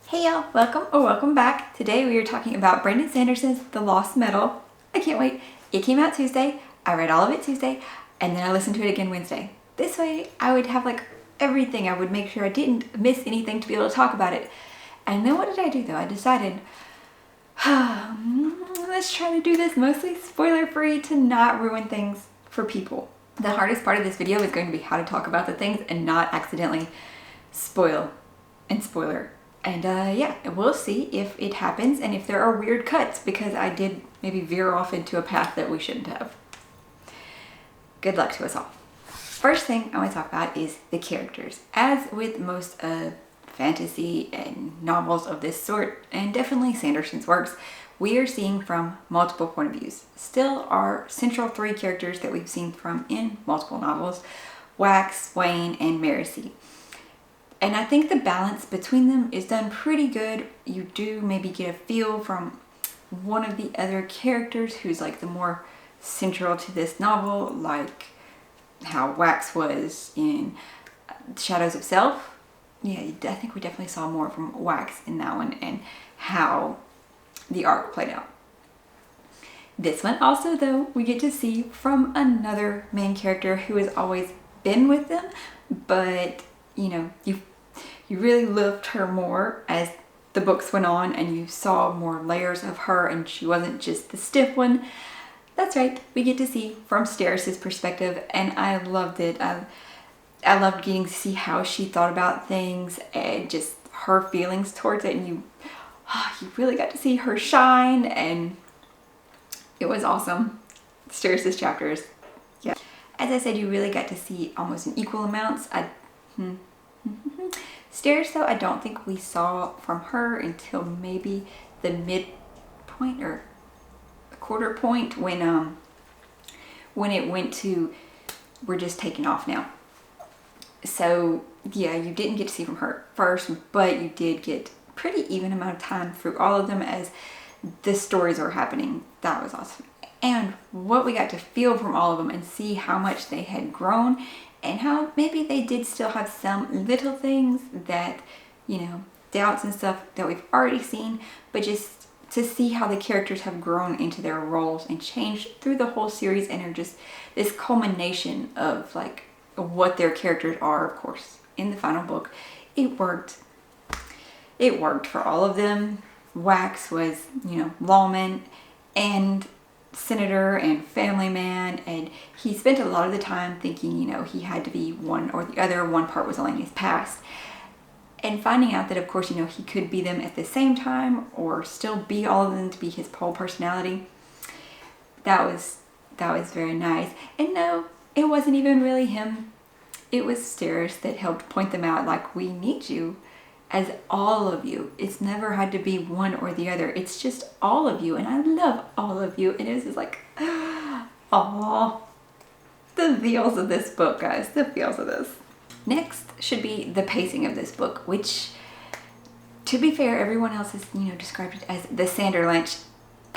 Hey y'all, welcome or welcome back. Today we are talking about Brandon Sanderson's The Lost Metal. I can't wait. It came out Tuesday. I read all of it Tuesday and then I listened to it again Wednesday. This way I would have like everything. I would make sure I didn't miss anything to be able to talk about it. And then what did I do though? I decided, let's try to do this mostly spoiler free to not ruin things for people. The hardest part of this video is going to be how to talk about the things and not accidentally spoil and spoiler. And yeah, we'll see if it happens and if there are weird cuts, because I did maybe veer off into a path that we shouldn't have. Good luck to us all. First thing I want to talk about is the characters. As with most fantasy and novels of this sort, and definitely Sanderson's works, we are seeing from multiple point of views. Still our central three characters that we've seen from in multiple novels: Wax, Wayne, and Marcy. And I think the balance between them is done pretty good. You do maybe get a feel from one of the other characters who's like the more central to this novel, like how Wax was in Shadows of Self. Yeah, I think we definitely saw more from Wax in that one and how the arc played out. This one also though, we get to see from another main character who has always been with them, but you know, you really loved her more as the books went on and you saw more layers of her and she wasn't just the stiff one. That's right, we get to see from Steris's perspective and I loved it. I loved getting to see how she thought about things and just her feelings towards it, and you really got to see her shine, and it was awesome. Steris's chapters, yeah. As I said, you really got to see almost in equal amounts. Steris though, I don't think we saw from her until maybe the midpoint or a quarter point when it went to we're just taking off now. So yeah, you didn't get to see from her first, but you did get pretty even amount of time through all of them as the stories are happening. That was awesome. And what we got to feel from all of them and see how much they had grown and how maybe they did still have some little things that, you know, doubts and stuff that we've already seen, but just to see how the characters have grown into their roles and changed through the whole series and are just this culmination of like what their characters are. Of course, in the final book, it worked. It worked for all of them. Wax was, you know, lawman and senator and family man, and he spent a lot of the time thinking, you know, he had to be one or the other. One part was only in his past, and finding out that of course, you know, he could be them at the same time or still be all of them to be his whole personality. That was very nice. And no, it wasn't even really him. It was Steris that helped point them out, like, we need you as all of you. It's never had to be one or the other. It's just all of you, and I love all of you. And it was just like, aww. The feels of this book, guys. The feels of this. Next should be the pacing of this book, which, to be fair, everyone else has, you know, described it as the Sanderlunch,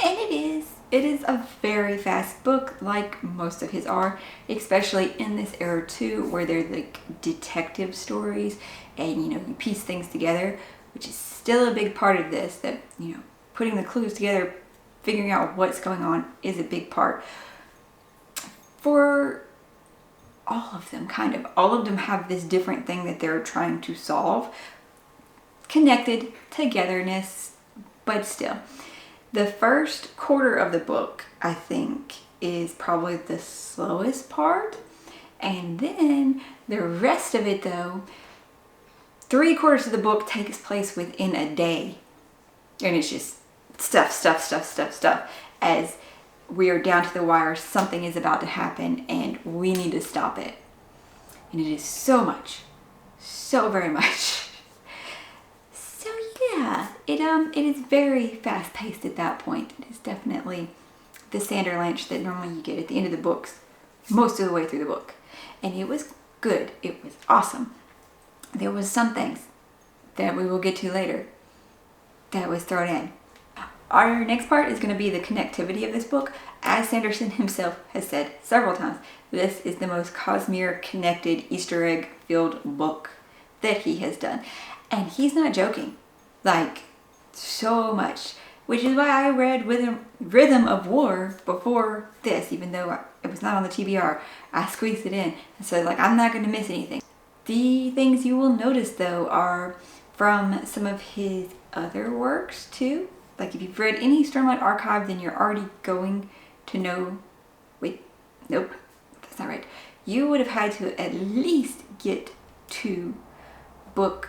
and it is. It is a very fast book, like most of his are, especially in this era too, where they're like detective stories and, you know, you piece things together, which is still a big part of this, that, you know, putting the clues together, figuring out what's going on is a big part. For all of them, kind of. All of them have this different thing that they're trying to solve. Connected, togetherness, but still. The first quarter of the book, I think, is probably the slowest part. And then the rest of it, though, 3/4 of the book takes place within a day. And it's just stuff. As we are down to the wire, something is about to happen and we need to stop it. And it is so much. So very much. Yeah, it is very fast paced at that point. It is definitely the Sanderlunch that normally you get at the end of the books, most of the way through the book. And it was good. It was awesome. There was some things that we will get to later that was thrown in. Our next part is going to be the connectivity of this book. As Sanderson himself has said several times, this is the most Cosmere connected Easter egg filled book that he has done. And he's not joking. Like, so much. Which is why I read Rhythm of War before this, even though it was not on the TBR. I squeezed it in. And so, like, I'm not going to miss anything. The things you will notice, though, are from some of his other works, too. Like, if you've read any Stormlight Archive, then you're already going to know... Wait, nope, that's not right. You would have had to at least get to book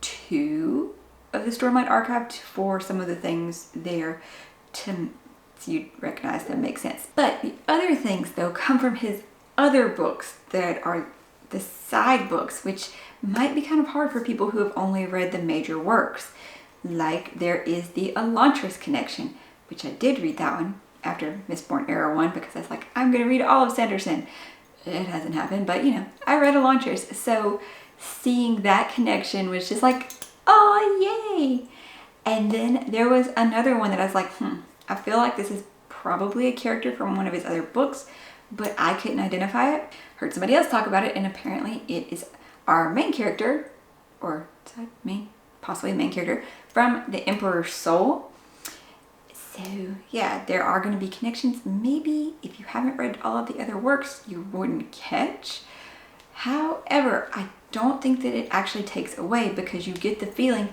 2 of the Stormlight Archive for some of the things there to so you'd recognize them, make sense. But the other things, though, come from his other books that are the side books, which might be kind of hard for people who have only read the major works. Like, there is the Elantris connection, which I did read that one after Mistborn Era 1 because I was like, I'm going to read all of Sanderson. It hasn't happened, but you know, I read Elantris. So seeing that connection was just like, oh, yay. And then there was another one that I was like, I feel like this is probably a character from one of his other books, but I couldn't identify it. Heard somebody else talk about it, and apparently it is our main character, or possibly the main character, from The Emperor's Soul. So yeah, there are going to be connections. Maybe if you haven't read all of the other works, you wouldn't catch. However, I don't think that it actually takes away because you get the feeling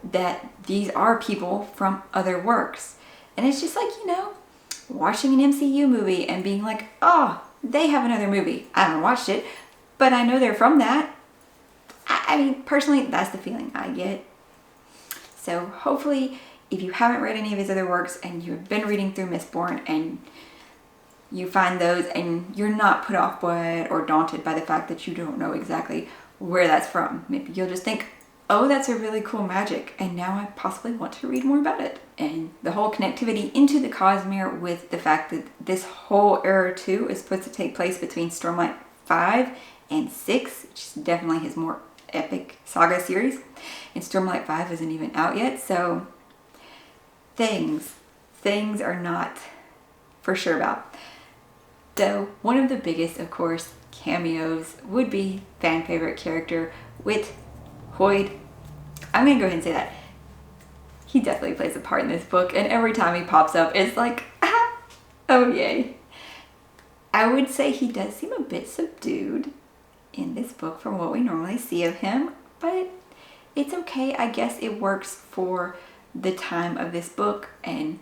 that these are people from other works. And it's just like, you know, watching an MCU movie and being like, oh, they have another movie. I haven't watched it, but I know they're from that. I mean, personally, that's the feeling I get. So hopefully, if you haven't read any of his other works and you've been reading through Mistborn and you find those and you're not put off by it or daunted by the fact that you don't know exactly where that's from. Maybe you'll just think, oh, that's a really cool magic, and now I possibly want to read more about it. And the whole connectivity into the Cosmere with the fact that this whole Era 2 is supposed to take place between Stormlight 5 and 6, which is definitely his more epic saga series. And Stormlight 5 isn't even out yet, so things are not for sure about. Though one of the biggest, of course, cameos would be fan favorite character Whit Hoyd. I'm gonna go ahead and say that. He definitely plays a part in this book, and every time he pops up, it's like, ah, oh yay. I would say he does seem a bit subdued in this book from what we normally see of him, but it's okay. I guess it works for the time of this book, and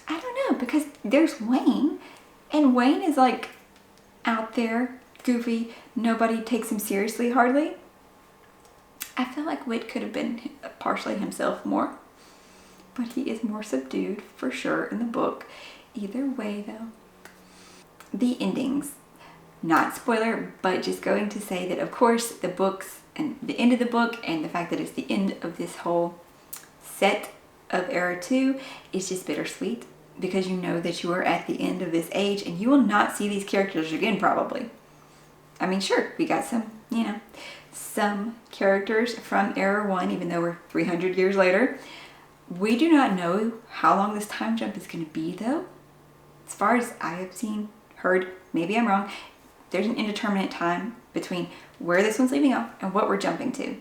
I don't know, because there's Wayne, and Wayne is like out there, goofy, nobody takes him seriously hardly. I feel like Whit could have been partially himself more, but he is more subdued for sure in the book. Either way though. The endings. Not spoiler, but just going to say that of course the books and the end of the book and the fact that it's the end of this whole set of Era 2 is just bittersweet because you know that you are at the end of this age and you will not see these characters again probably. I mean, sure, we got some, you know, some characters from Era 1, even though we're 300 years later. We do not know how long this time jump is going to be, though. As far as I have seen, heard, maybe I'm wrong, there's an indeterminate time between where this one's leaving off and what we're jumping to.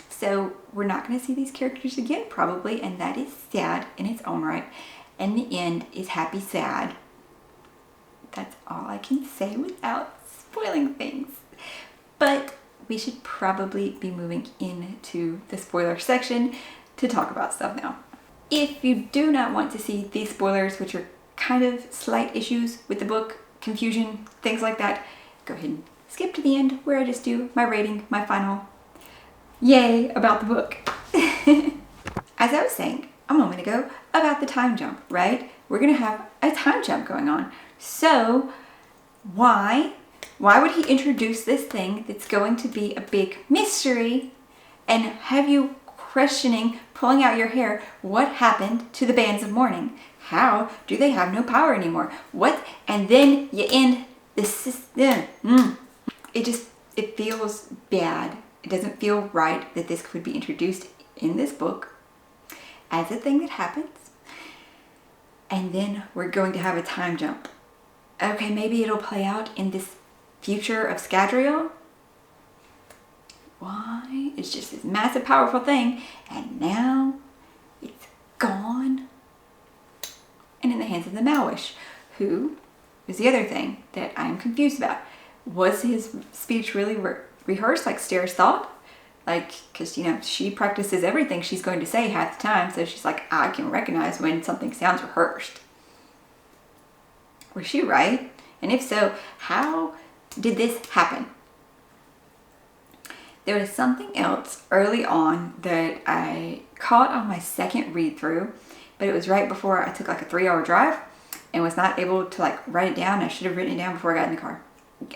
So we're not going to see these characters again, probably, and that is sad in its own right. And the end is happy sad. That's all I can say without spoiling things. But we should probably be moving into the spoiler section to talk about stuff now. If you do not want to see these spoilers, which are kind of slight issues with the book, confusion, things like that, go ahead and skip to the end where I just do my rating, my final yay about the book. As I was saying a moment ago about the time jump, right? We're gonna have a time jump going on. So why would he introduce this thing that's going to be a big mystery and have you questioning, pulling out your hair, what happened to the bands of mourning? How do they have no power anymore? What? And then you end this. It feels bad. It doesn't feel right that this could be introduced in this book as a thing that happens. And then we're going to have a time jump. Okay, maybe it'll play out in this future of Scadrial. why? It's just this massive, powerful thing, and now it's gone and in the hands of the Maoish, who is the other thing that I'm confused about. Was his speech really rehearsed like Stairs thought? Like, because, you know, she practices everything she's going to say half the time, so she's like, I can recognize when something sounds rehearsed. Was she right? And if so, how did this happen? There was something else early on that I caught on my second read through, but it was right before I took like a 3-hour drive and was not able to like write it down. I should have written it down before I got in the car.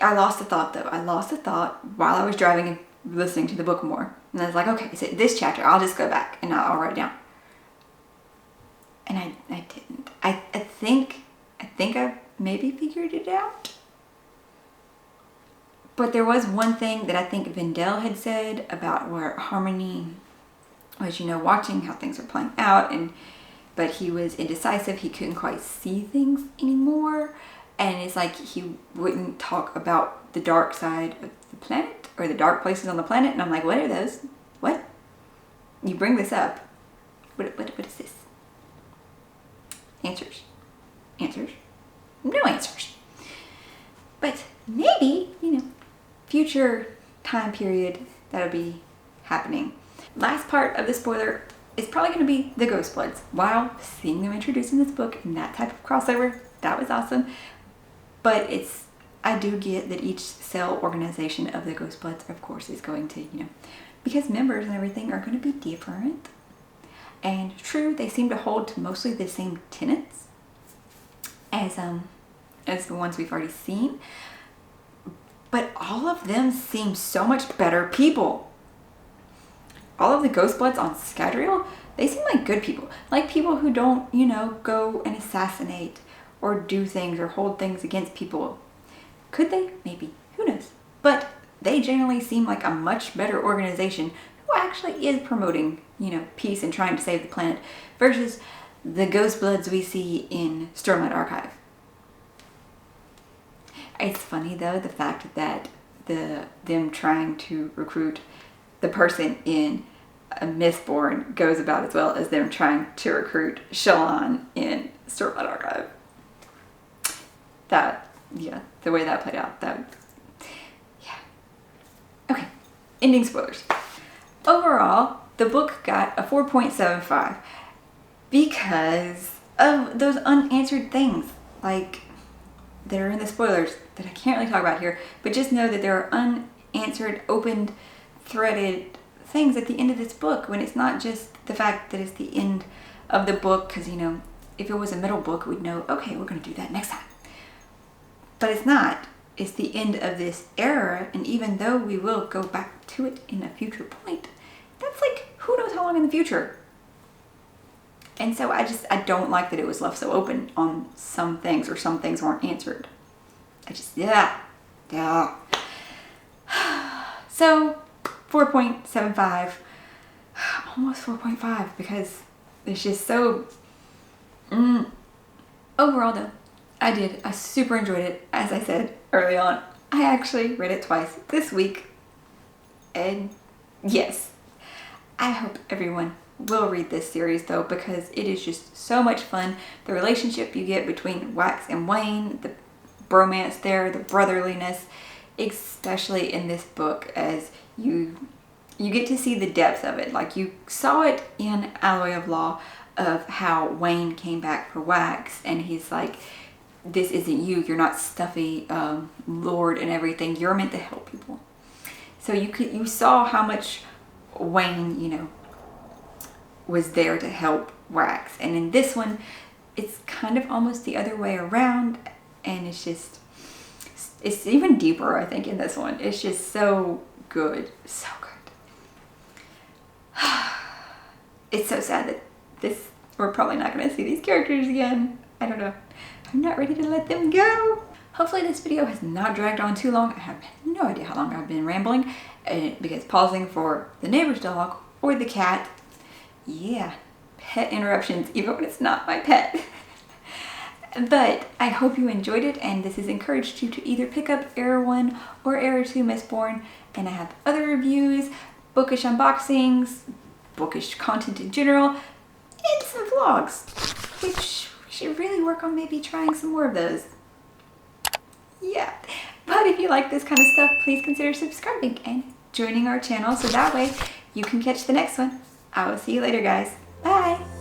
I lost the thought though. I lost the thought while I was driving and listening to the book more. And I was like, okay, so this chapter, I'll just go back and I'll write it down. And I didn't. I think I maybe figured it out. But there was one thing that I think Vendel had said about where Harmony was, you know, watching how things were playing out, but he was indecisive. He couldn't quite see things anymore. And it's like he wouldn't talk about the dark side of the planet or the dark places on the planet. And I'm like, what are those? What? You bring this up. What is this? Answers. Answers. No answers. But maybe, you know, future time period that'll be happening. Last part of the spoiler is probably going to be the Ghost Bloods. Wow, seeing them introduced in this book and that type of crossover, that was awesome. But I do get that each cell organization of the Ghost Bloods, of course, is going to, you know, because members and everything are going to be different. And true, they seem to hold to mostly the same tenets as the ones we've already seen. But all of them seem so much better people. All of the Ghost Bloods on Scadrial, they seem like good people. Like people who don't, you know, go and assassinate or do things or hold things against people. Could they? Maybe. Who knows? But they generally seem like a much better organization who actually is promoting, you know, peace and trying to save the planet versus the Ghost Bloods we see in Stormlight Archive. It's funny though, the fact that them trying to recruit the person in a Mistborn goes about as well as them trying to recruit Shallan in Stormlight Archive. The way that played out, Okay, ending spoilers. Overall, the book got a 4.75 because of those unanswered things, like, that are in the spoilers that I can't really talk about here, but just know that there are unanswered, opened, threaded things at the end of this book, when it's not just the fact that it's the end of the book, because, you know, if it was a middle book, we'd know, okay, we're going to do that next time. But it's not. It's the end of this era, and even though we will go back to it in a future point, that's like, who knows how long in the future. And so I don't like that it was left so open on some things, or some things weren't answered. Yeah. So, 4.75, almost 4.5, because it's just so, Overall though, I super enjoyed it. As I said early on, I actually read it twice this week. And yes, I hope everyone will read this series though, because it is just so much fun. The relationship you get between Wax and Wayne, the bromance there, the brotherliness, especially in this book, as you get to see the depth of it. Like, you saw it in Alloy of Law, of how Wayne came back for Wax, and he's like, this isn't you, you're not stuffy lord and everything, you're meant to help people. So you saw how much Wayne, you know, was there to help Wax. And in this one, it's kind of almost the other way around, and it's even deeper, I think, in this one. It's just so good. So good. It's so sad that we're probably not going to see these characters again. I don't know. I'm not ready to let them go. Hopefully this video has not dragged on too long. I have no idea how long I've been rambling, because pausing for the neighbor's dog or the cat, yeah, pet interruptions, even when it's not my pet. But I hope you enjoyed it, and this has encouraged you to either pick up Error 1 or Error 2 Mistborn. And I have other reviews, bookish unboxings, bookish content in general, and some vlogs, which we should really work on maybe trying some more of those. Yeah, but if you like this kind of stuff, please consider subscribing and joining our channel so that way you can catch the next one. I will see you later, guys. Bye!